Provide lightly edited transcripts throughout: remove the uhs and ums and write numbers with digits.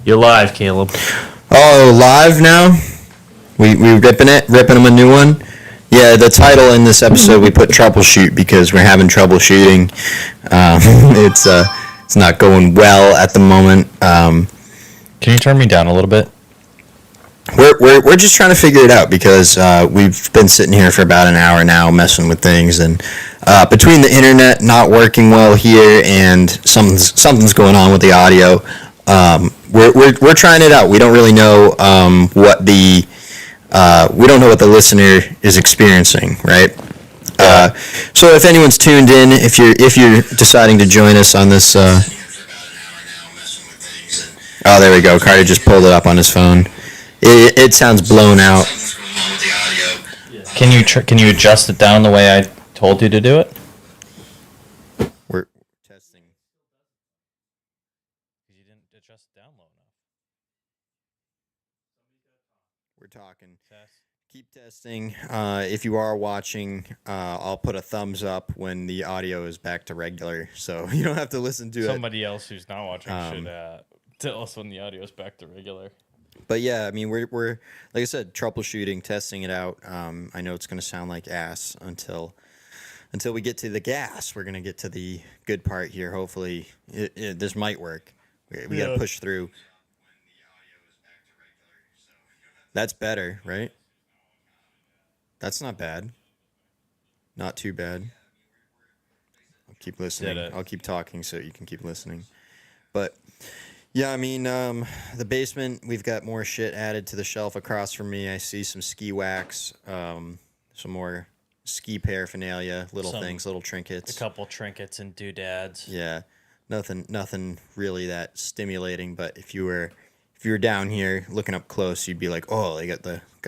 You're live, Caleb. Oh, live now? We ripping them a new one? Yeah, the title in this episode we put Troubleshoot because we're having troubleshooting. It's not going well at the moment. Can you turn me down a little bit? We're just trying to figure it out because we've been sitting here for about an hour now messing with things, and between the internet not working well here and something's going on with the audio, we're trying it out. We don't really know what the listener is experiencing, right? So if anyone's tuned in, if you're deciding to join us on this, oh, there we go. Carter just pulled it up on his phone. It sounds blown out. Can you adjust it down the way I told you to do it? We're testing. You didn't adjust it down low enough. We're talking. Keep testing. If you are watching, I'll put a thumbs up when the audio is back to regular, so you don't have to listen to Somebody else who's not watching should tell us when the audio is back to regular. But yeah, I mean, we're like I said, troubleshooting, testing it out. I know it's going to sound like ass until we get to the gas. We're going to get to the good part here. Hopefully, this might work. We got to push through. That's better, right? That's not bad. Not too bad. I'll keep listening. I'll keep talking so you can keep listening. But yeah, I mean, the basement, we've got more shit added to the shelf across from me. I see some ski wax, some more ski paraphernalia, things, little trinkets. A couple trinkets and doodads. Yeah, nothing really that stimulating. But if you were down here looking up close, you'd be like, oh, they got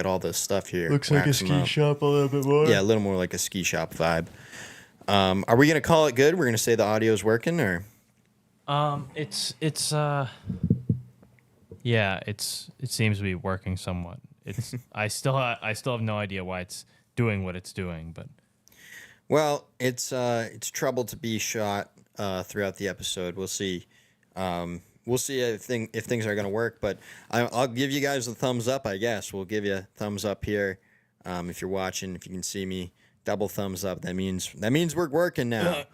all this stuff here. Looks like a ski shop a little bit more. Yeah, a little more like a ski shop vibe. Are we gonna call it good? We're gonna say the audio's working, or? It seems to be working somewhat. I still have no idea why it's doing what it's doing, but well, it's trouble to be shot throughout the episode. We'll see. We'll see if things are gonna work, but I'll give you guys a thumbs up. I guess we'll give you a thumbs up here. If you're watching, if you can see me, double thumbs up. That means we're working now.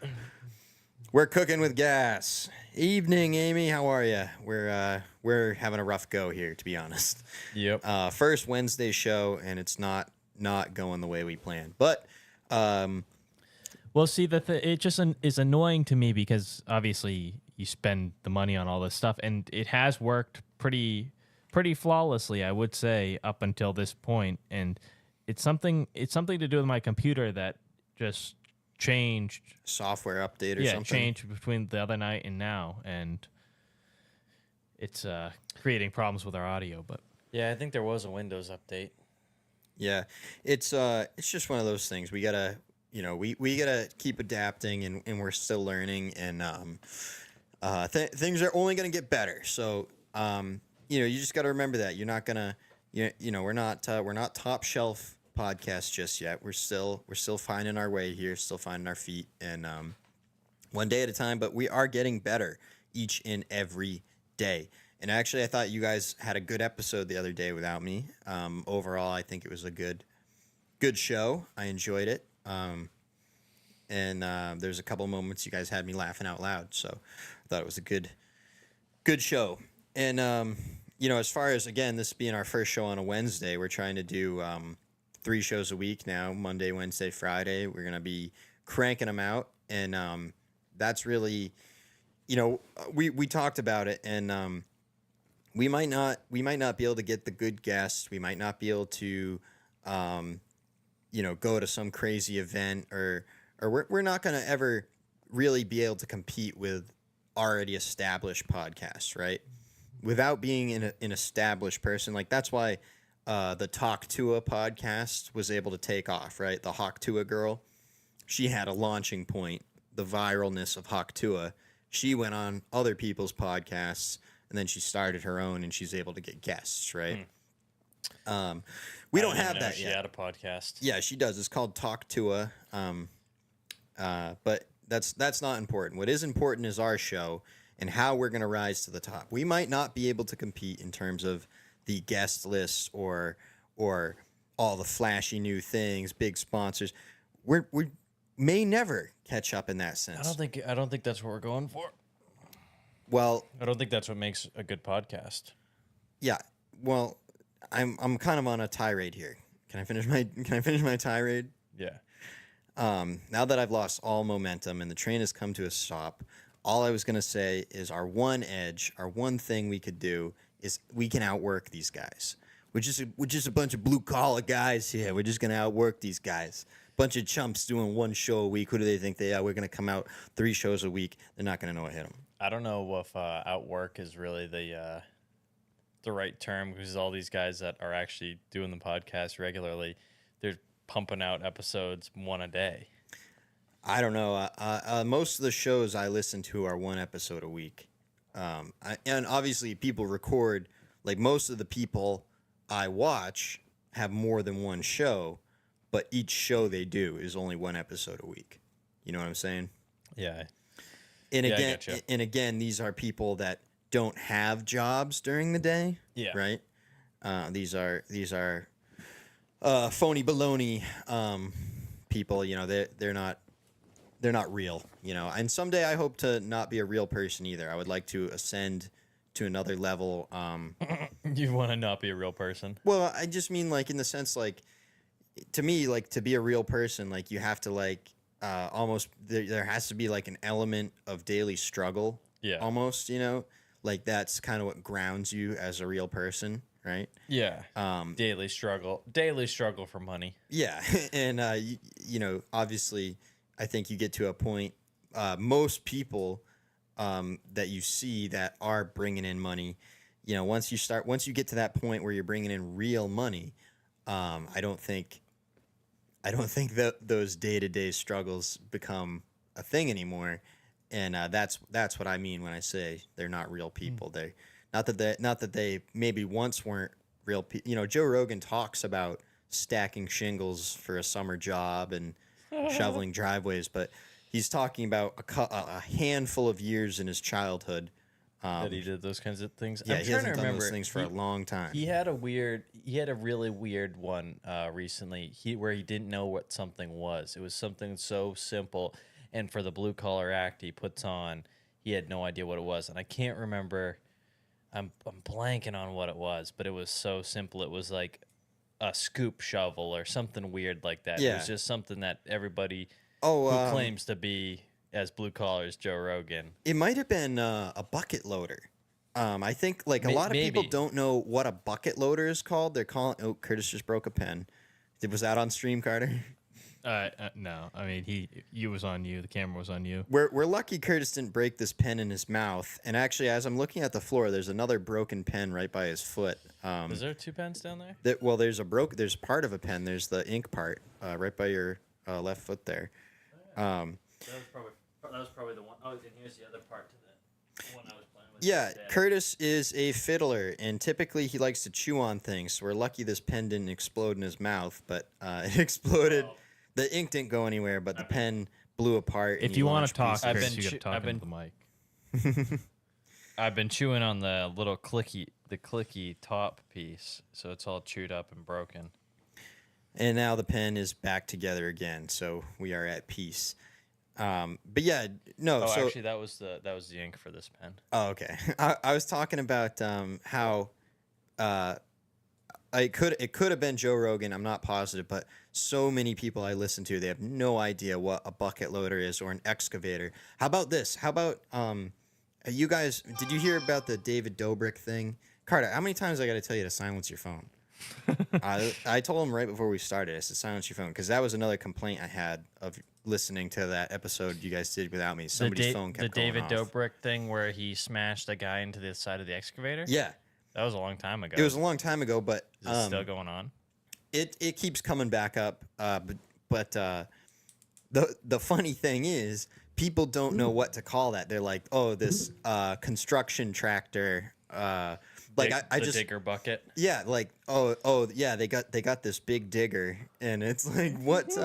We're cooking with gas. Evening, Amy. How are you? We're having a rough go here, to be honest. Yep. First Wednesday show, and it's not going the way we planned. But well, see, it just is annoying to me because obviously you spend the money on all this stuff, and it has worked pretty flawlessly, I would say, up until this point. And it's something to do with my computer that just changed. Software update or something? Yeah, changed between the other night and now, and it's creating problems with our audio. But Yeah, I think there was a Windows update. Yeah, it's just one of those things. We gotta, we gotta keep adapting, and we're still learning, and things are only gonna get better. So, you just gotta remember that you're not gonna, we're not top shelf podcast just yet. We're still finding our way here, still finding our feet, and one day at a time. But we are getting better each and every day. And actually, I thought you guys had a good episode the other day without me. Overall, I think it was a good show. I enjoyed it. And there's a couple moments you guys had me laughing out loud. So I thought it was a good show. And, as far as, again, this being our first show on a Wednesday, we're trying to do 3 shows a week now, Monday, Wednesday, Friday. We're going to be cranking them out. And that's really, we talked about it, and we might not be able to get the good guests. We might not be able to, go to some crazy event, or we're not going to ever really be able to compete with already established podcasts, right? Without being an established person. Like, that's why the Talk Tua podcast was able to take off, right? The Hawk Tua girl, she had a launching point, the viralness of Hawk Tua. She went on other people's podcasts, and then she started her own, and she's able to get guests, right? We don't have that yet. She had a podcast. Yeah, she does. It's called Talk Tua. But that's not important. What is important is our show, and how we're going to rise to the top. We might not be able to compete in terms of the guest lists or all the flashy new things, big sponsors. We may never catch up in that sense. I don't think that's what we're going for. Well, I don't think that's what makes a good podcast. yeah. Well, I'm kind of on a tirade here. Can I finish my tirade? Yeah. Now that I've lost all momentum and the train has come to a stop, all I was going to say is our one edge, our one thing we could do is we can outwork these guys. We're just a bunch of blue collar guys here. We're just going to outwork these guys. Bunch of chumps doing one show a week. Who do they think they are? We're going to come out 3 shows a week. They're not going to know what hit them. I don't know if outwork is really the right term, because all these guys that are actually doing the podcast regularly, they're pumping out episodes 1 a day. I don't know. Most of the shows I listen to are 1 episode a week. And obviously people record, like most of the people I watch have more than 1 show, but each show they do is only 1 episode a week. You know what I'm saying? Yeah. And Yeah, I again, getcha. and again, these are people that don't have jobs during the day. Yeah. Right. These are phony baloney people. You know, they're not real. You know, and someday I hope to not be a real person either. I would like to ascend to another level. You want to not be a real person? Well, I just mean like in the sense like, to me, like to be a real person, like you have to like almost there has to be like an element of daily struggle. Yeah. Almost, you know, like that's kind of what grounds you as a real person, right? Yeah. Daily struggle for money. Yeah, and you know, obviously, I think you get to a point. Most people that you see that are bringing in money, you know, once you get to that point where you're bringing in real money, I don't think that those day-to-day struggles become a thing anymore, and that's what I mean when I say they're not real people. They not that they maybe once weren't real people. You know, Joe Rogan talks about stacking shingles for a summer job and shoveling driveways, but he's talking about a handful of years in his childhood That he did those kinds of things. Yeah, I'm he trying hasn't to done remember. those things for a long time. He had a really weird one recently. Where he didn't know what something was. It was something so simple, and for the blue collar act he puts on, he had no idea what it was, and I can't remember. I'm blanking on what it was, but it was so simple. It was like a scoop shovel or something weird like that. It Yeah. was just something that everybody Oh, who claims to be as blue collar as Joe Rogan. it might have been a bucket loader. I think like a lot of people Maybe. don't know what a bucket loader is called. They're calling. Oh, Curtis just broke a pen. Was that on stream, Carter? No, I mean you was on you. The camera was on you. We're lucky Curtis didn't break this pen in his mouth. And actually, as I'm looking at the floor, there's another broken pen right by his foot. Is there 2 pens down there? There's part of a pen. There's the ink part right by your left foot there. That was probably the one. Oh, and here's the other part to the one I was playing with. Yeah, Curtis is a fiddler, and typically he likes to chew on things. So we're lucky this pen didn't explode in his mouth, but it exploded. Oh. The ink didn't go anywhere, but the pen blew apart. If and you he want launched to talk, pieces. I've Chris, been you che- got to I've talk into been- the mic. I've been chewing on the little clicky top piece, so it's all chewed up and broken. And now the pen is back together again, so we are at peace. But yeah, no. Oh, so actually, that was the ink for this pen. oh, okay. I was talking about how it could have been Joe Rogan. I'm not positive, but so many people I listen to, they have no idea what a bucket loader is or an excavator. How about this? How about you guys? Did you hear about the David Dobrik thing? Carter, how many times I got to tell you to silence your phone? I told him right before we started. I said silence your phone because that was another complaint I had of listening to that episode you guys did without me. Somebody's phone kept the going David off. Dobrik thing where he smashed a guy into the side of the excavator. Yeah, That was a long time ago. it was a long time ago, but Is it still going on? it keeps coming back up. But the funny thing is, people don't know what to call that. They're like, oh, this construction tractor. Like I the just digger bucket. yeah, like oh yeah, they got this big digger, and it's like what's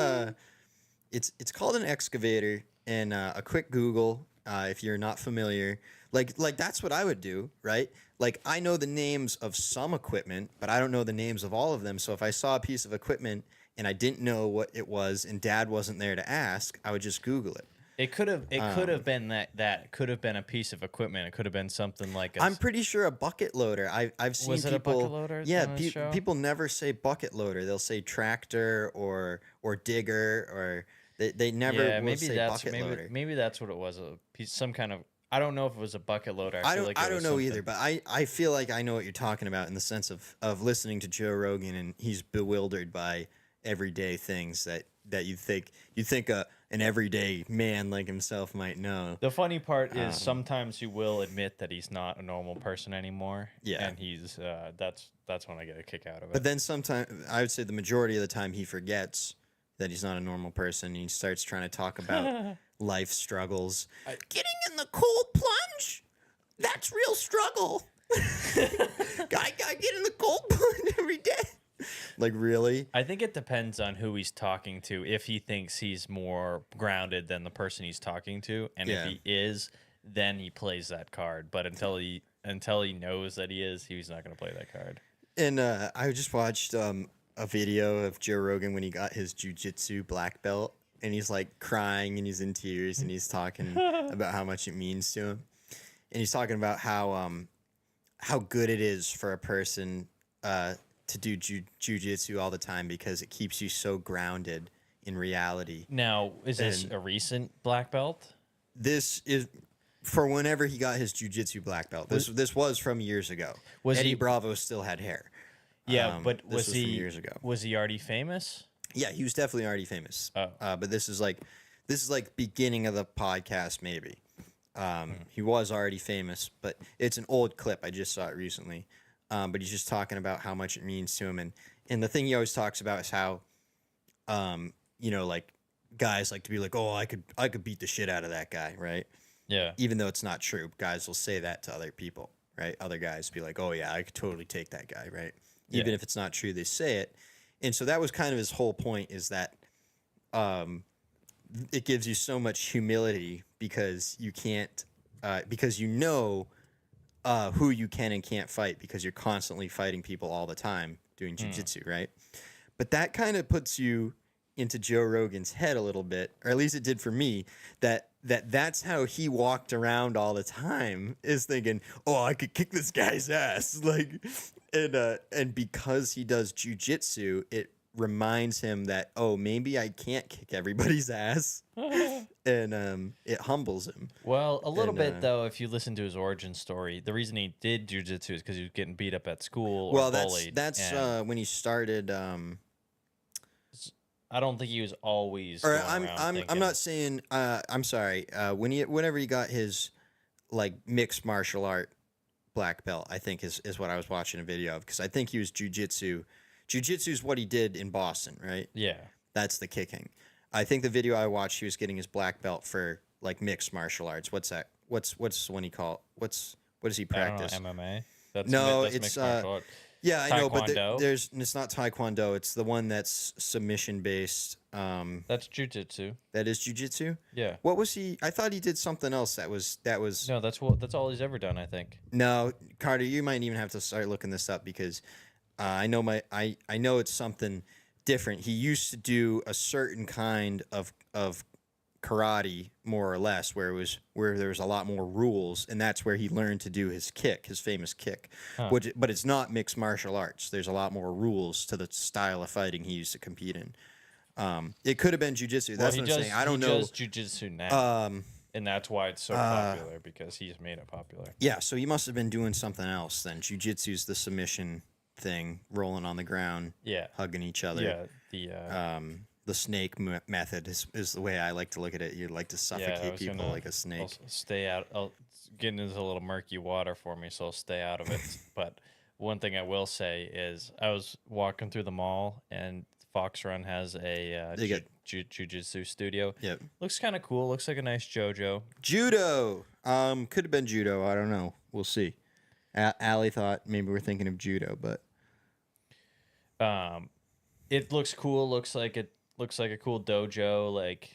it's called an excavator, and a quick Google if you're not familiar, like that's what I would do, right? Like I know the names of some equipment, but I don't know the names of all of them. So if I saw a piece of equipment and I didn't know what it was and Dad wasn't there to ask, I would just Google it. It could have been that could have been a piece of equipment. It could have been something like I'm pretty sure a bucket loader. I've seen Was it people. a bucket loader Yeah, on this show? people never say bucket loader. They'll say tractor or digger or they never will say bucket loader. maybe that's what it was. A piece, some kind of. I don't know if it was a bucket loader. I don't know either, but I feel like I know what you're talking about in the sense of listening to Joe Rogan, and he's bewildered by everyday things that you think an everyday man like himself might know. The funny part is sometimes he will admit that he's not a normal person anymore. Yeah. And he's that's when I get a kick out of it. But then sometimes I would say the majority of the time he forgets that he's not a normal person, and he starts trying to talk about life struggles. Getting in the cold plunge, that's real struggle. I get in the cold plunge every day. Like, really? I think it depends on who he's talking to. If he thinks he's more grounded than the person he's talking to, and if he is, then he plays that card. But until he knows that he is, he's not going to play that card. And I just watched a video of Joe Rogan when he got his jiu-jitsu black belt, and he's like crying and he's in tears and he's talking about how much it means to him. And he's talking about how good it is for a person to do jiu-jitsu all the time because it keeps you so grounded in reality. Now, is this a recent black belt? This is for whenever he got his jiu-jitsu black belt. This was from years ago. Eddie Bravo still had hair. Yeah, but this was from years ago. Was he already famous? Yeah, he was definitely already famous. Oh. But this is like beginning of the podcast, maybe. He was already famous, but it's an old clip. I just saw it recently. But he's just talking about how much it means to him, and the thing he always talks about is how, like guys like to be like, oh, I could beat the shit out of that guy, right? Yeah. Even though it's not true, guys will say that to other people, right? Other guys be like, oh yeah, I could totally take that guy, right? Even if it's not true, they say it. And so that was kind of his whole point, is that it gives you so much humility because you can't, because you know who you can and can't fight because you're constantly fighting people all the time doing jiu-jitsu, right? But that kind of puts you into Joe Rogan's head a little bit, or at least it did for me, that's how he walked around all the time, is thinking, oh, I could kick this guy's ass. Like, and because he does jiu-jitsu, it reminds him that, oh, maybe I can't kick everybody's ass. And it humbles him. Well, a little bit, though, if you listen to his origin story, the reason he did jiu-jitsu is because he was getting beat up at school or bullied. That's when he started. I don't think he was always. Or going around I'm not saying. I'm sorry. Whenever he got his like mixed martial art black belt, I think is what I was watching a video of, because I think he was jiu-jitsu. Jiu-jitsu is what he did in Boston, right? Yeah. That's the kicking. I think the video I watched, he was getting his black belt for like mixed martial arts. What's that? What's when he call? What does he practice? I don't know, MMA. That's it's mixed martial art. Yeah, I know, but Taekwondo? it's not Taekwondo. It's the one that's submission based. That's jiu-jitsu. That is jiu-jitsu? Yeah. What was he? I thought he did something else that was. No, that's all he's ever done, I think. No, Carter, you might even have to start looking this up, because I know I know it's something different. He used to do a certain kind of karate, more or less, where there was a lot more rules, and that's where he learned to do his kick, his famous kick. But it's not mixed martial arts. There's a lot more rules to the style of fighting he used to compete in. It could have been jiu-jitsu. That's what I'm saying. I don't know. He does jiu-jitsu now, and that's why it's so popular, because he's made it popular. Yeah, so he must have been doing something else then. Jiu-jitsu's the submission thing, rolling on the ground, hugging each other. Yeah, the snake method is the way I like to look at it. You'd like to suffocate people like a snake. I'll stay out. I'll get into a little murky water for me, so I'll stay out of it. But one thing I will say is, I was walking through the mall, and Fox Run has a jiu-jitsu studio. Yep. Looks kind of cool. Looks like a nice JoJo. Judo. Could have been judo. I don't know. We'll see. Allie thought maybe we're thinking of judo, but it looks cool. Looks like a cool dojo, like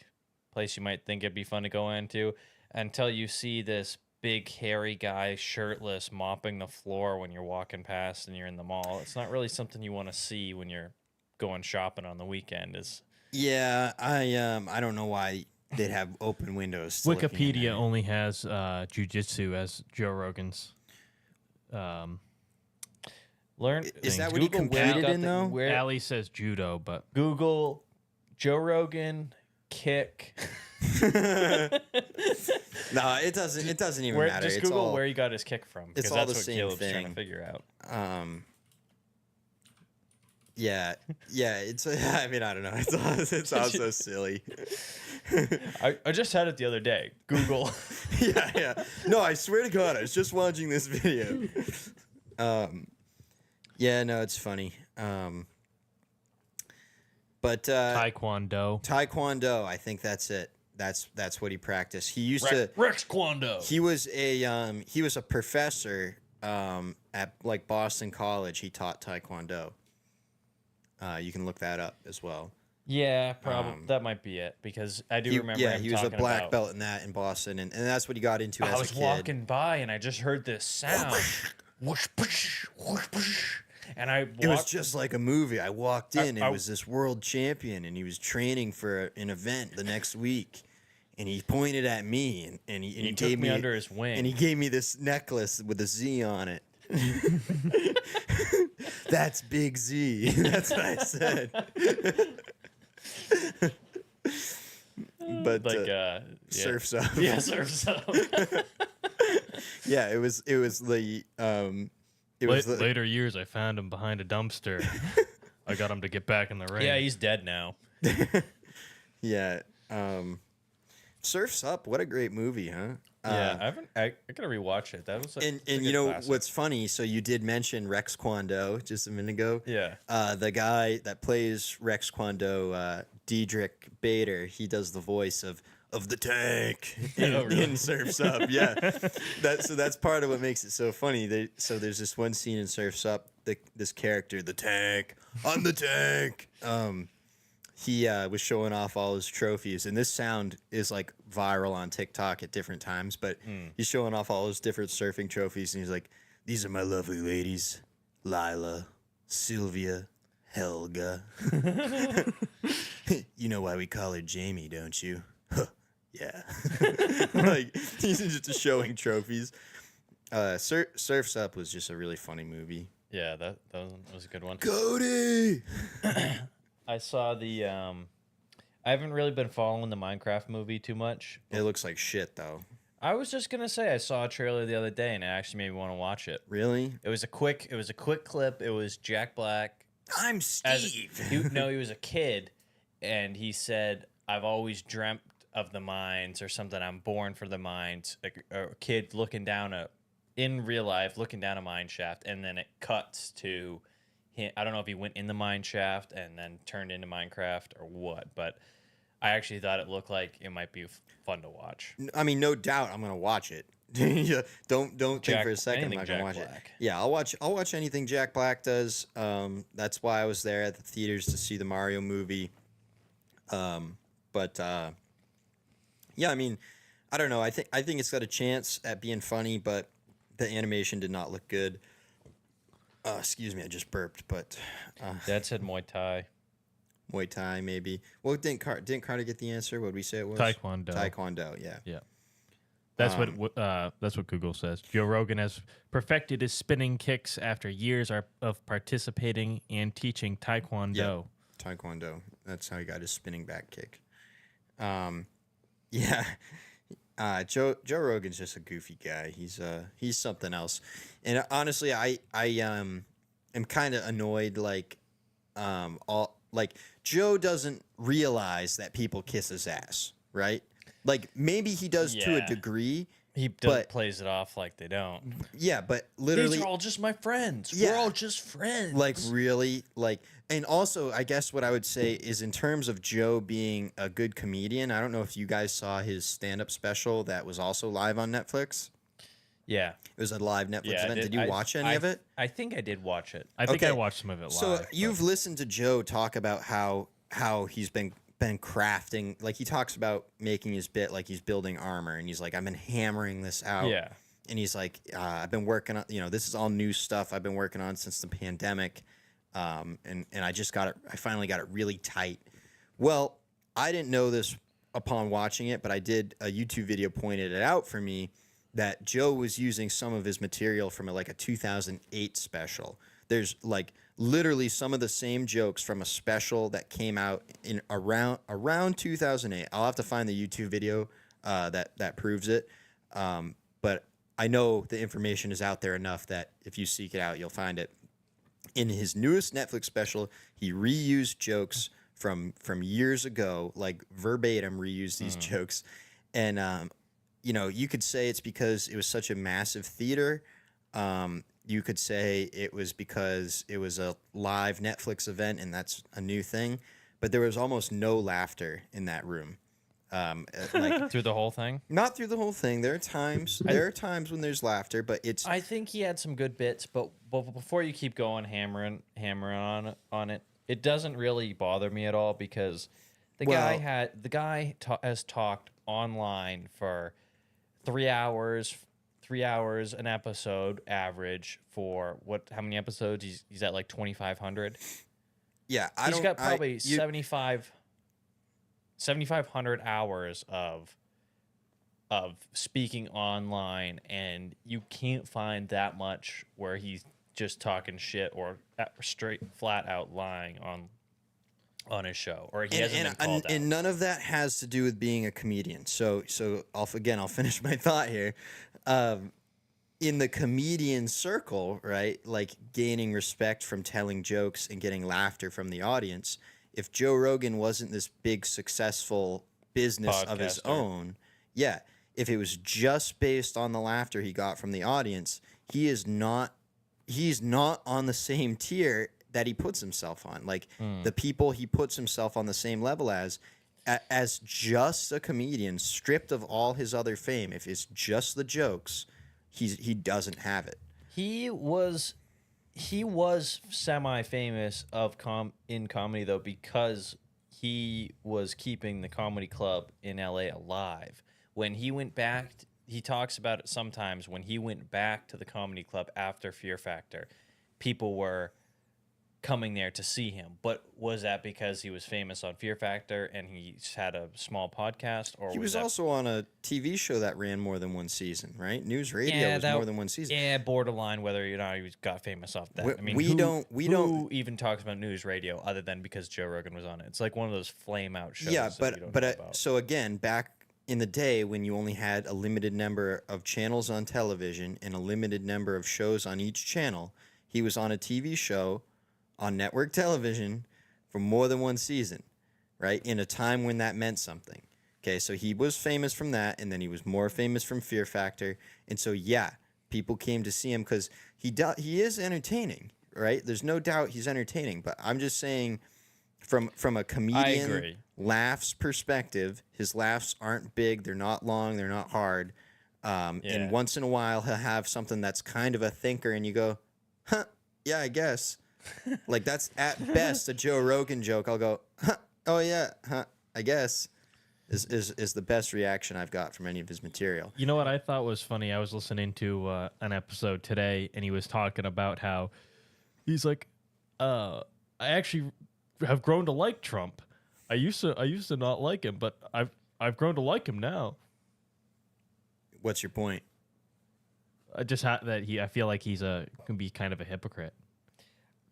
place you might think it'd be fun to go into. until you see this big hairy guy shirtless mopping the floor when you're walking past and you're in the mall. It's not really something you want to see when you're going shopping on the weekend. Is Yeah, I don't know why they'd have open windows. To looking in Wikipedia there. only has jujitsu as Joe Rogan's. learn. Is that things. what he Google where competed got in the- though? Where Allie says judo, but Google Joe Rogan kick. No, it doesn't. It doesn't even Where, matter. just It's Google all, where he got his kick from, because all that's the what same Caleb's trying to thing. figure out. Yeah, it's. I mean, I don't know. It's all so silly. I just had it the other day. Google. Yeah. No, I swear to God, I was just watching this video. Yeah, no, it's funny. But taekwondo. I think that's it. That's what he practiced. He used to. Rex Kwando. He was a professor at like Boston College. He taught taekwondo. You can look that up as well. Yeah, probably that might be it, because I do remember. Yeah, him he was a talking black about, belt in that in Boston, and that's what he got into as I was a kid. walking by and I just heard this sound. Whoosh, push, whoosh, push. And I walked, It was just like a movie. I walked in, I- it was this world champion, and he was training for an event the next week. And he pointed at me, and he he gave took me under his wing. and he gave me this necklace with a Z on it. That's Big Z. That's what I said. But like yeah. Surf's Up. Yeah, surfs up. Yeah, it was the it was the, Later years, I found him behind a dumpster. I got him to get back in the ring. Yeah, he's dead now. yeah. Surf's Up. What a great movie, huh? Yeah, I haven't. I gotta rewatch it. That was a, And it's a you good know classic. what's funny? So you did mention Rex Kwando just a minute ago. Yeah. The guy that plays Rex Kwando, Diedrich Bader, he does the voice of the tank in, Oh, really? in Surf's Up. Yeah, that's part of what makes it so funny. So there's this one scene in Surf's Up. This character, the tank, I'm the tank. He was showing off all his trophies, and this sound is like viral on TikTok at different times. But he's showing off all his different surfing trophies, and he's like, "These are my lovely ladies, Lila, Sylvia, Helga. You know why we call her Jamie, don't you? Huh, yeah." Like he's just showing trophies. Surf's Up was just a really funny movie. Yeah, that was a good one. Cody. I saw the. I haven't really been following the Minecraft movie too much. It looks like shit though. I was just gonna say I saw a trailer the other day and it actually made me want to watch it. Really? It was a quick clip. It was Jack Black. I'm As, Steve. he was a kid, and he said, "I've always dreamt of the mines," or something. "I'm born for the mines." A kid looking down in real life, looking down a mine shaft, and then it cuts to him. I don't know if he went in the mine shaft and then turned into Minecraft or what, but I actually thought it looked like it might be fun to watch. I mean, no doubt, I'm gonna watch it. Yeah, don't think Jack- for a second I'm anything not gonna Jack watch it. Black. Yeah, I'll watch anything Jack Black does. That's why I was there at the theaters to see the Mario movie. Yeah, I mean, I don't know. I think it's got a chance at being funny, but the animation did not look good. Excuse me, I just burped, but Dad said Muay Thai. Muay Thai maybe. Well, didn't Carter get the answer? What did we say it was? Taekwondo. Taekwondo, yeah. Yeah. That's what Google says. Joe Rogan has perfected his spinning kicks after years of participating and teaching Taekwondo. Taekwondo. That's how he got his spinning back kick. Yeah. Joe Rogan's just a goofy guy. He's something else. And honestly, I am kind of annoyed. Joe doesn't realize that people kiss his ass, right? Like maybe he does to a Yeah. degree. He But- plays it off like they don't. Yeah, but literally, These are all just my friends. Yeah. We're all just friends. like really like, and also I guess what I would say is in terms of Joe being a good comedian, I don't know if you guys saw his stand-up special that was also live on Netflix. yeah. It was a live Netflix Yeah, event. Did you watch any of it? I think I did watch it. I think I Okay. watched some of it live. So but- you've listened to Joe talk about how he's been been crafting, like he talks about making his bit like he's building armor, and he's like, I've been hammering this out. Yeah. And he's like, I've been working on, this is all new stuff I've been working on since the pandemic. And I just got it, I finally got it really tight. Well, I didn't know this upon watching it, but a YouTube video pointed it out for me that Joe was using some of his material from like a 2008 special. There's like literally some of the same jokes from a special that came out in around 2008. I'll have to find the YouTube video that proves it. But I know the information is out there enough that if you seek it out, you'll find it. In his newest Netflix special, he reused jokes from years ago, like verbatim reused these jokes. And, you could say it's because it was such a massive theater. You could say it was because it was a live Netflix event and that's a new thing. But there was almost no laughter in that room. Like through the whole thing? Not through the whole thing. There are times when there's laughter, but it's. I think he had some good bits, but before you keep going hammering on it, it doesn't really bother me at all because the guy has talked online for 3 hours an episode average for how many episodes? He's at like 2,500. Yeah, he's got probably 7,500 hours of speaking online, and you can't find that much where he's just talking shit or straight flat out lying on his show, or he hasn't been called out. And none of that has to do with being a comedian. So I'll finish my thought here. In the comedian circle, right, like gaining respect from telling jokes and getting laughter from the audience. If Joe Rogan wasn't this big successful business of his own, if it was just based on the laughter he got from the audience, he's not on the same tier that he puts himself on. Like the people he puts himself on the same level as just a comedian, stripped of all his other fame. If it's just the jokes, he doesn't have it. He was semi-famous in comedy though because he was keeping the comedy club in LA alive. When he went back, he talks about it sometimes. When he went back to the comedy club after Fear Factor, people were coming there to see him. But was that because he was famous on Fear Factor and he had a small podcast, or he was also on a TV show that ran more than one season, right? News radio was more than one season. Yeah, borderline whether he got famous off that. Who who even talks about news radio other than because Joe Rogan was on it? It's like one of those flame out shows. Yeah, so again, back in the day when you only had a limited number of channels on television and a limited number of shows on each channel, he was on a TV show on network television for more than one season, right? In a time when that meant something. Okay, so he was famous from that, and then he was more famous from Fear Factor. And so, people came to see him because he is entertaining, right? There's no doubt he's entertaining. But I'm just saying from a comedian laughs perspective, his laughs aren't big. They're not long. They're not hard. And once in a while, he'll have something that's kind of a thinker, and you go, huh, yeah, I guess. Like that's at best a Joe Rogan joke. I'll go, huh, oh yeah, huh, I guess. Is the best reaction I've got from any of his material. You know what I thought was funny? I was listening to an episode today, and he was talking about how he's like, I actually have grown to like Trump. I used to not like him, but I've grown to like him now. What's your point? I feel like can be kind of a hypocrite.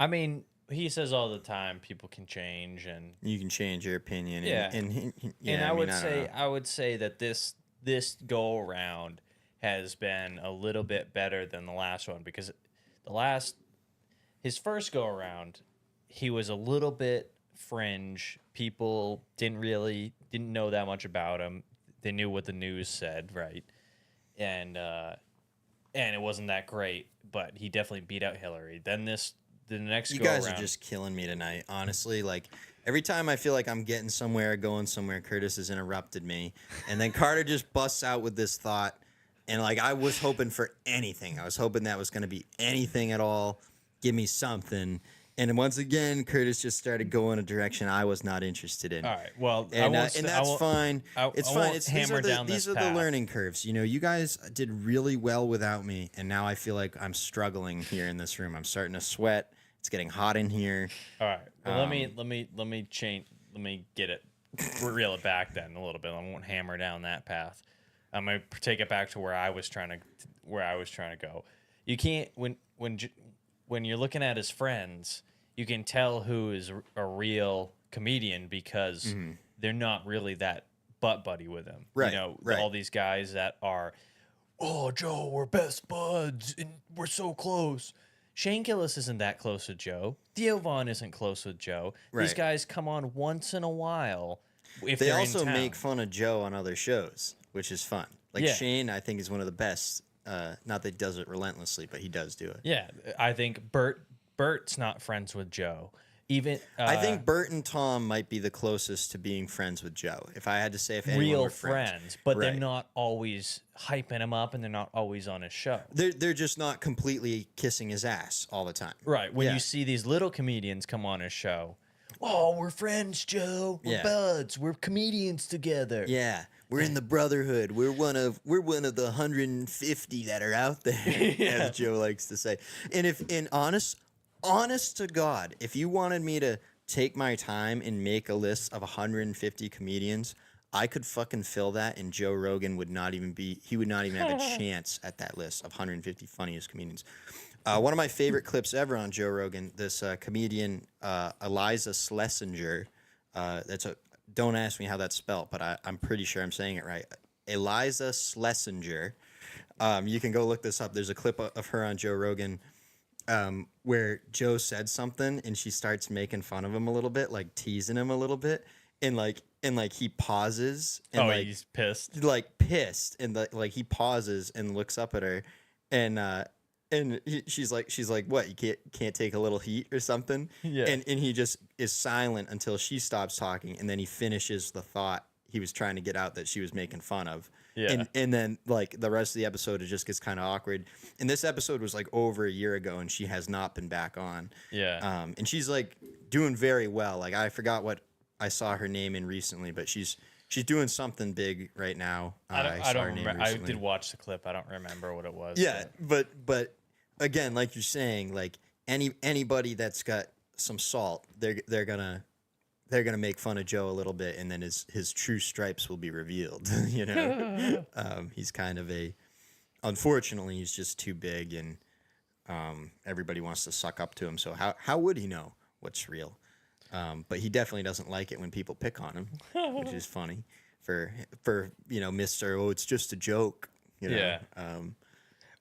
I mean, he says all the time people can change, and you can change your opinion. And I would say that this go around has been a little bit better than the last one, because his first go around, he was a little bit fringe. People didn't know that much about him. They knew what the news said, right? And it wasn't that great, but he definitely beat out Hillary. Then the next you go guys around, are just killing me tonight, honestly. Like every time I feel like I'm going somewhere, Curtis has interrupted me, and then Carter just busts out with this thought, and like I was hoping for anything. I was hoping that was going to be anything at all. Give me something, And once again, Curtis just started going a direction I was not interested in. All right. Well, And that's fine. It's fine. Hammer down these this are the path. learning curves. You know, you guys did really well without me, and now I feel like I'm struggling here in this room. I'm starting to sweat. It's getting hot in here. All right. Well, let me change. Let me get it, reel it back then a little bit. I won't hammer down that path. I'm gonna take it back to where I was trying to go. You can't when you're looking at his friends, you can tell who is a real comedian because they're not really that butt buddy with him. Right, You know, right. all these guys that are, oh, Joe, we're best buds and we're so close. Shane Gillis isn't that close with Joe. Theo Vaughn isn't close with Joe. These Right. guys come on once in a while. If They they're also in town. make fun of Joe on other shows, which is fun. Like Yeah. Shane, I think, is one of the best. Not that he does it relentlessly, but he does do it. Yeah, I think Bert's not friends with Joe. Even I think Bert and Tom might be the closest to being friends with Joe. If I had to say, if anyone real were friends, but they're Right. not always hyping him up, and they're not always on his show. they're just not completely kissing his ass all the time. Right. When Yeah. you see these little comedians come on his show, oh, we're friends, Joe. We're Yeah. buds. We're comedians together. Yeah, we're in the brotherhood. We're one of the 150 that are out there, as Joe likes to say. And honest to God, if you wanted me to take my time and make a list of 150 comedians, I could fucking fill that, and Joe Rogan would not even have a chance at that list of 150 funniest comedians. One of my favorite clips ever on Joe Rogan, this comedian Eliza Schlesinger. Don't ask me how that's spelled, but I'm pretty sure I'm saying it right. Eliza Schlesinger. You can go look this up. There's a clip of her on Joe Rogan where Joe said something and she starts making fun of him a little bit, like teasing him a little bit, and he pauses and He's pissed. pissed, and he pauses and looks up at her, and she's like, what? You can't take a little heat or something? Yeah. And he just is silent until she stops talking, and then he finishes the thought he was trying to get out that she was making fun of. Yeah. And then the rest of the episode, it just gets kind of awkward. And this episode was like over a year ago, and she has not been back on. Yeah. And she's like doing very well. Like, I forgot what I saw her name in recently, but she's doing something big right now. I saw don't her name remember. I recently. did watch the clip. I don't remember what it was. Yeah, but again, like you're saying, like anybody that's got some salt, they're gonna make fun of Joe a little bit, and then his true stripes will be revealed. You know, he's kind of unfortunately, he's just too big, and everybody wants to suck up to him. So how would he know what's real? But he definitely doesn't like it when people pick on him, which is funny for Mr. Oh, it's just a joke. You know? Yeah.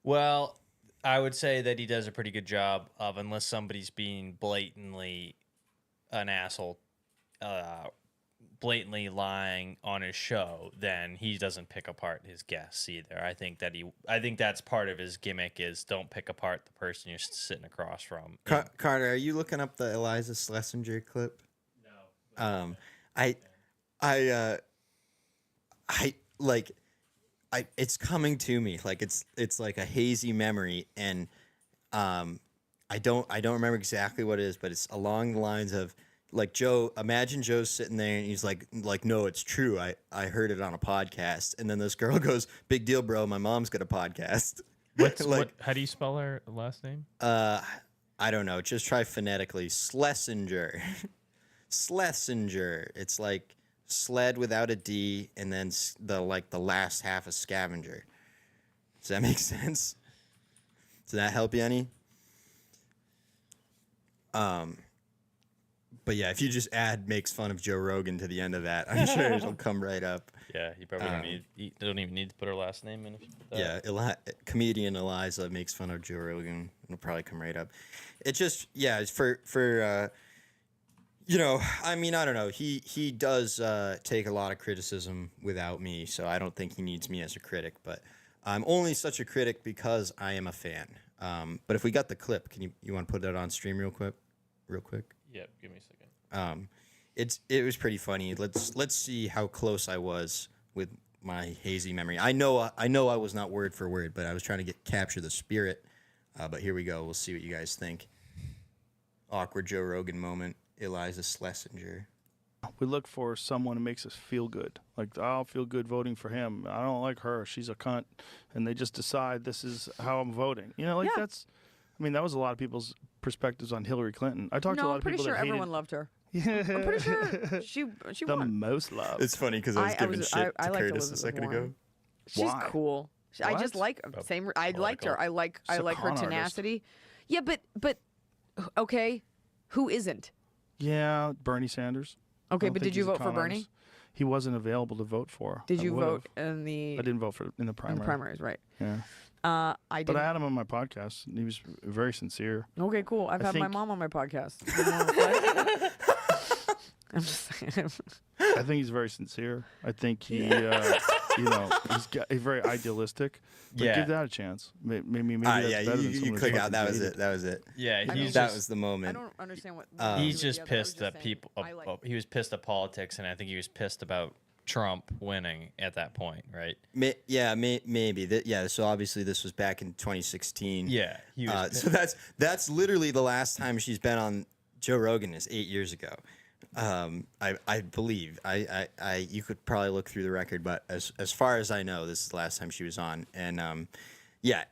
Well, I would say that he does a pretty good job of, unless somebody's being blatantly an asshole, blatantly lying on his show, then he doesn't pick apart his guests either. I think that's part of his gimmick, is don't pick apart the person you're sitting across from. Carter, are you looking up the Eliza Schlesinger clip? No. It's coming to me like it's like a hazy memory, and I don't remember exactly what it is, but it's along the lines of like Joe. Imagine Joe's sitting there and he's like no, it's true. I heard it on a podcast, and then this girl goes, "Big deal, bro. My mom's got a podcast." How do you spell her last name? I don't know. Just try phonetically. Schlesinger. Schlesinger. It's like sled without a D, and then the last half of scavenger. Does that make sense? Does that help you any? But yeah, if you just add makes fun of Joe Rogan to the end of that, I'm sure it'll come right up. Yeah, you probably don't even need to put her last name in. Yeah, comedian Eliza makes fun of Joe Rogan. It'll probably come right up. It's just, yeah, it's for I mean, I don't know. He does take a lot of criticism without me, so I don't think he needs me as a critic. But I'm only such a critic because I am a fan. But if we got the clip, you want to put that on stream real quick? Yeah, give me a second. It was pretty funny. Let's see how close I was with my hazy memory. I know I was not word for word, but I was trying to capture the spirit. But here we go. We'll see what you guys think. awkward Joe Rogan moment. Eliza Schlesinger. We look for someone who makes us feel good. Like, I'll feel good voting for him. I don't like her. She's a cunt. And they just decide this is how I'm voting. You know, like Yeah. that was a lot of people's perspectives on Hillary Clinton. I talked to a lot I'm of pretty people sure that hated. everyone loved her. Yeah. I'm pretty sure she the won. most love. It's funny because I was giving shit I to liked Curtis a Elizabeth second Warren. ago. She's Why? cool. I just What? like same. I liked her. I like She's a her con artist. tenacity. Yeah, but okay, who isn't? Yeah, Bernie Sanders. I Okay, don't but think did you he's a vote for con Bernie? artist. He wasn't available to vote for. Did I you would've. vote in the I didn't vote for in the in primary. the primaries? Right. Yeah. I But did. I had him on my podcast. And he was very sincere. Okay, cool. I've I had my think- mom on my podcast. You wanna play? I'm just saying. I think he's very sincere. I think he, he's very idealistic. But Yeah. give that a chance. Maybe Ah, that's yeah, better than you someone click who's out. That fucking was jaded. it. That was it. Yeah, I he's don't- That just was the I moment. don't understand what. he's just I was pissed just at saying, people. I like- He was pissed at politics, and I think he was pissed about Trump winning at that point, right? Maybe. So obviously this was back in 2016. Yeah, he was. So that's literally the last time she's been on Joe Rogan is 8 years ago. I believe. You could probably look through the record, but as far as I know, this is the last time she was on. And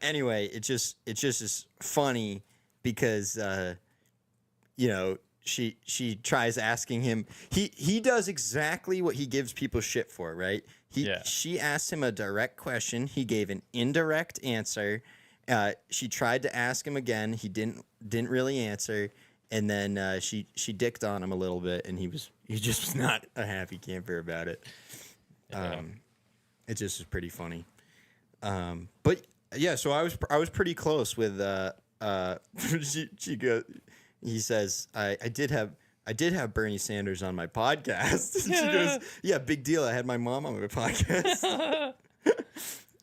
anyway, it just is funny because she tries asking him. He does exactly what he gives people shit for, right? She asked him a direct question. He gave an indirect answer. She tried to ask him again. He didn't really answer. And then she dicked on him a little bit, and he just was not a happy camper about it. It just was pretty funny. But yeah, so I was pretty close with he says I did have Bernie Sanders on my podcast. And she goes, yeah, big deal. I had my mom on my podcast.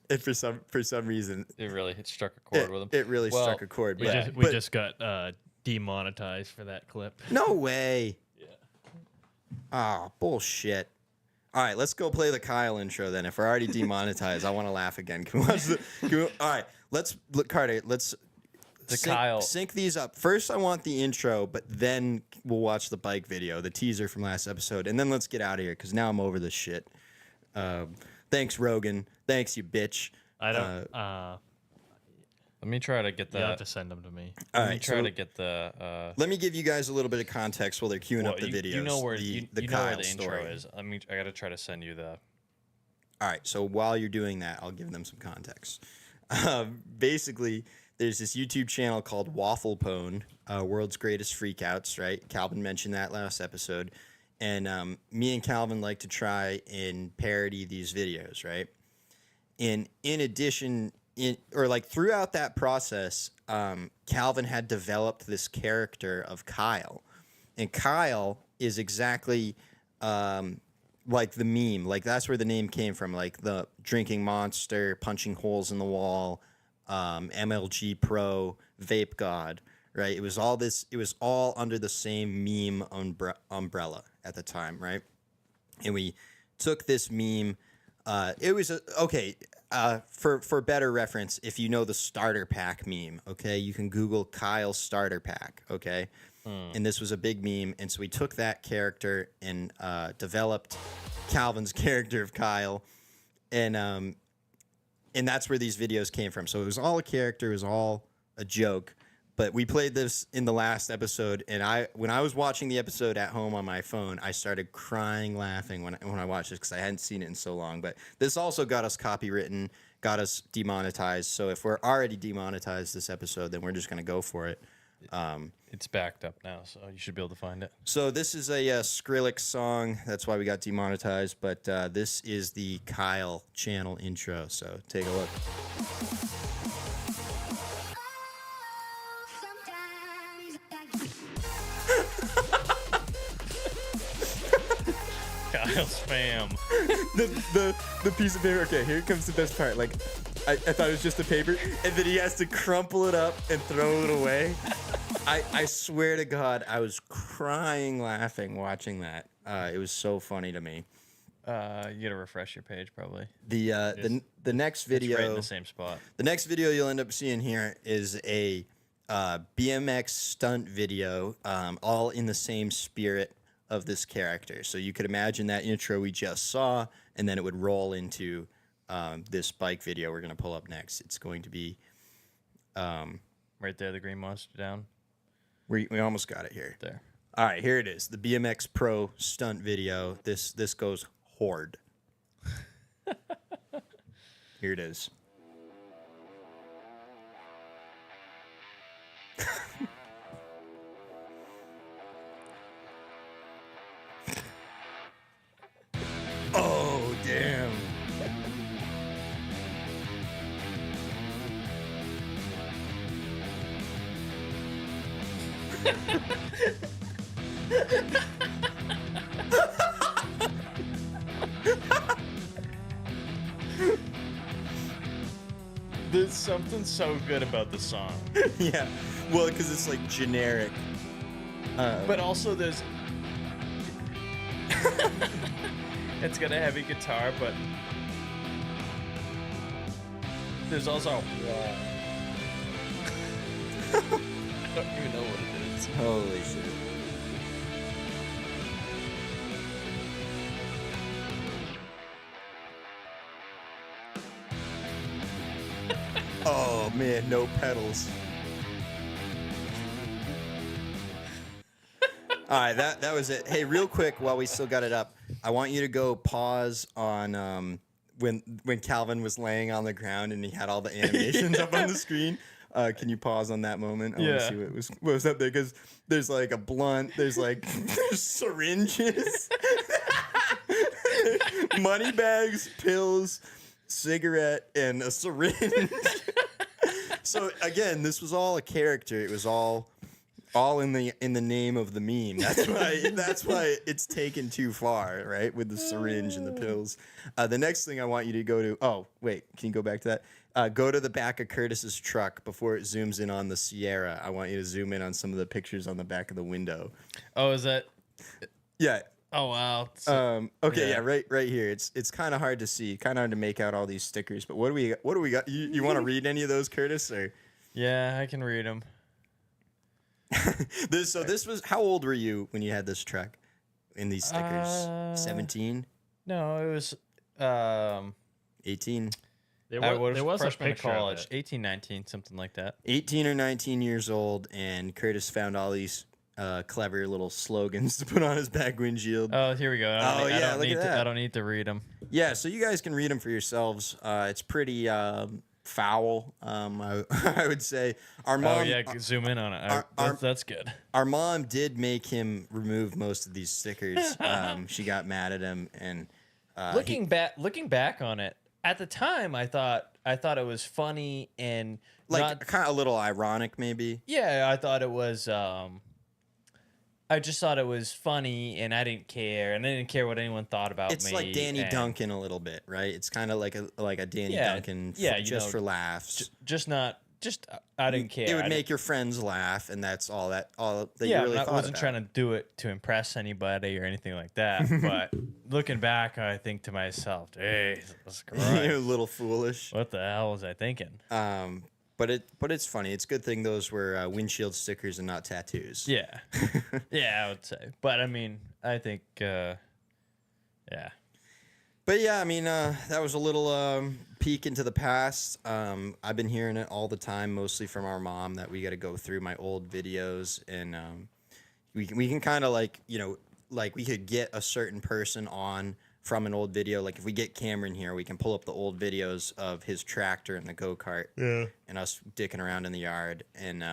And for some reason, it really struck a chord with him. it really struck a chord. We just got demonetized for that clip. No way. Yeah. Ah, bullshit. All right, let's go play the Kyle intro then. If we're already demonetized, I want to laugh again. Can we watch all right, look, Carter. Let's sync these up. First, I want the intro, but then we'll watch the bike video, the teaser from last episode, and then let's get out of here because now I'm over this shit. Thanks, Rogan. Thanks, you bitch. I don't. Let me try to get You have that. to send them to me. All Let me right, try so to get the. let me give you guys a little bit of context while they're queuing up the videos. You know where the you know Kyle where the story intro is. I got to try to send you the. All right, so while you're doing that, I'll give them some context. Basically, there's this YouTube channel called Waffle Pone, World's Greatest Freakouts, right? Calvin mentioned that last episode. And me and Calvin like to try and parody these videos, right? And in addition, throughout that process, Calvin had developed this character of Kyle. And Kyle is exactly like the meme. Like, that's where the name came from. Like, the drinking monster, punching holes in the wall, MLG Pro, vape god, right? It was all under the same meme umbrella at the time, right? And we took this meme. It was for better reference, if you know the starter pack meme, okay, you can Google Kyle starter pack, okay. And this was a big meme, and so we took that character and developed Calvin's character of Kyle, and that's where these videos came from. So it was all a character, it was all a joke. But we played this in the last episode, and when I was watching the episode at home on my phone, I started crying, laughing when I watched it because I hadn't seen it in so long. But this also got us copywritten, got us demonetized. So if we're already demonetized this episode, then we're just going to go for it. It's backed up now, so you should be able to find it. So this is a Skrillex song. That's why we got demonetized. But this is the Kyle channel intro. So take a look. Kyle spam. the piece of paper. Okay, here comes the best part. Like, I thought it was just a paper, and then he has to crumple it up and throw it away. I swear to God, I was crying laughing watching that. It was so funny to me. You gotta refresh your page probably. The next video, It's right in the same spot. the next video you'll end up seeing here is a BMX stunt video, all in the same spirit of this character. So you could imagine that intro we just saw, and then it would roll into this bike video we're going to pull up next. It's going to be Right there, the green monster down we almost got it here. there. All right, here it is. The BMX Pro stunt video. This goes horde. Here it is. Oh, damn. There's something so good about the song. Yeah. Well, because it's like generic. But also there's it's got a heavy guitar, but there's also a wall. I don't even know what it is. Holy shit. Oh man, no pedals. All right, that was it. Hey, real quick, while we still got it up, I want you to go pause on when Calvin was laying on the ground and he had all the animations up on the screen. Can you pause on that moment? I want to Yeah. see what was up there, because there's like a blunt, there's like there's syringes, money bags, pills, cigarette, and a syringe. So again, this was all a character. It was all in the name of the meme. That's why it's taken too far, right? With the syringe and the pills. The next thing I want you to go to. Oh wait, can you go back to that? Go to the back of Curtis's truck before it zooms in on the Sierra. I want you to zoom in on some of the pictures on the back of the window. Oh, is that? Yeah. Oh wow. Okay. Yeah. Yeah. Right here. It's kind of hard to see, kind of hard to make out all these stickers. But what do we got? You want to read any of those, Curtis? Or Yeah, I can read them. this was. How old were you when you had this truck? In these stickers, 17, No, it was 18, There was a freshman in picture of college, it. 18, 19, something like that. 18 or 19 years old, and Curtis found all these clever little slogans to put on his back windshield. Oh, here we go. I don't look need at to, that. I don't need to read them. Yeah, so you guys can read them for yourselves. It's pretty foul, I would say. Our mom, Oh yeah, zoom in on it. That's good. our mom did make him remove most of these stickers. She got mad at him, and Looking back on it, at the time I thought it was funny and like not, kind of a little ironic, maybe. yeah, I thought it was I just thought it was funny and I didn't care and I didn't care what anyone thought about me. It's like Danny and Duncan a little bit, right? It's kind of like a Danny Yeah, Duncan, yeah, you just know, for laughs. I didn't care. It would I make your friends laugh, and that's all that yeah, you really I thought wasn't about. trying to do it to impress anybody or anything like that. But looking back, I think to myself, Jesus You're a Christ, little foolish. what the hell was I thinking? But it's funny. It's a good thing those were windshield stickers and not tattoos. Yeah, yeah, I would say. But I mean, I think, yeah. But yeah, I mean, that was a little peek into the past. I've been hearing it all the time, mostly from our mom, that we got to go through my old videos, and we can kind of like we could get a certain person on from an old video. Like if we get Cameron here, we can pull up the old videos of his tractor and the go-kart, and us dicking around in the yard, and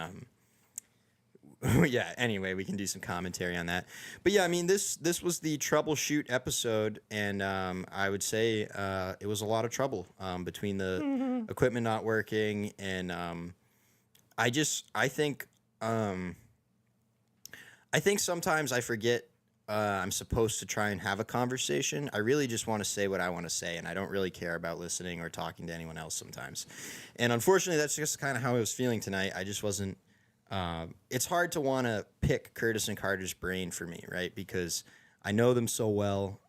yeah, anyway, we can do some commentary on that. But yeah, I mean, this was the Troubleshoot episode, and I would say it was a lot of trouble between the equipment not working, and I think sometimes I forget I'm supposed to try and have a conversation. I really just want to say what I want to say, and I don't really care about listening or talking to anyone else sometimes. And unfortunately, that's just kind of how I was feeling tonight. I just wasn't. It's hard to want to pick Curtis and Carter's brain for me, right? Because I know them so well.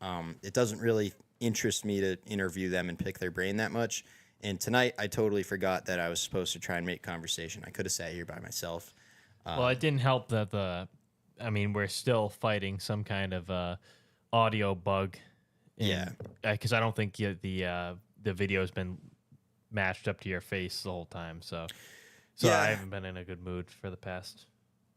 It doesn't really interest me to interview them and pick their brain that much. And tonight, I totally forgot that I was supposed to try and make conversation. I could have sat here by myself. Well, it didn't help that we're still fighting some kind of audio bug. Yeah. Because I don't think the video's been matched up to your face the whole time. So Yeah. I haven't been in a good mood for the past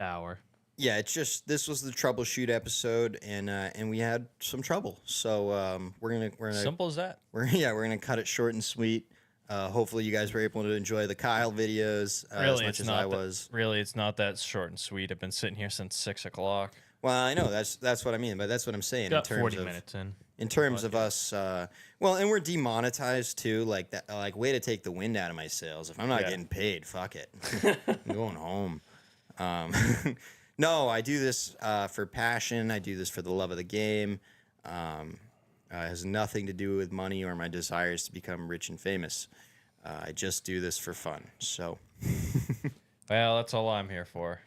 hour. Yeah, it's just this was the troubleshoot episode, and we had some trouble. So we're gonna Simple as that. we're gonna cut it short and sweet. Hopefully, you guys were able to enjoy the Kyle videos as Really, much it's as not I that, was. Really, it's not that short and sweet. I've been sitting here since 6 o'clock. Well, I know that's what I mean, but that's what I'm saying Got in terms 40 of minutes in. in terms of us. Well, and we're demonetized too. Like that. Like way to take the wind out of my sails. If I'm not Yeah. getting paid, fuck it. I'm going home. No, I do this for passion. I do this for the love of the game. It has nothing to do with money or my desires to become rich and famous. I just do this for fun. So, Well, that's all I'm here for.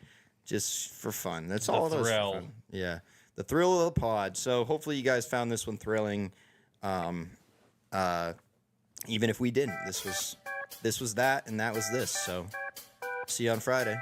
just for fun. That's The all it is. thrill. For fun. Yeah, the thrill of the pod. So hopefully you guys found this one thrilling. Even if we didn't, this was that, and that was this. So, see you on Friday.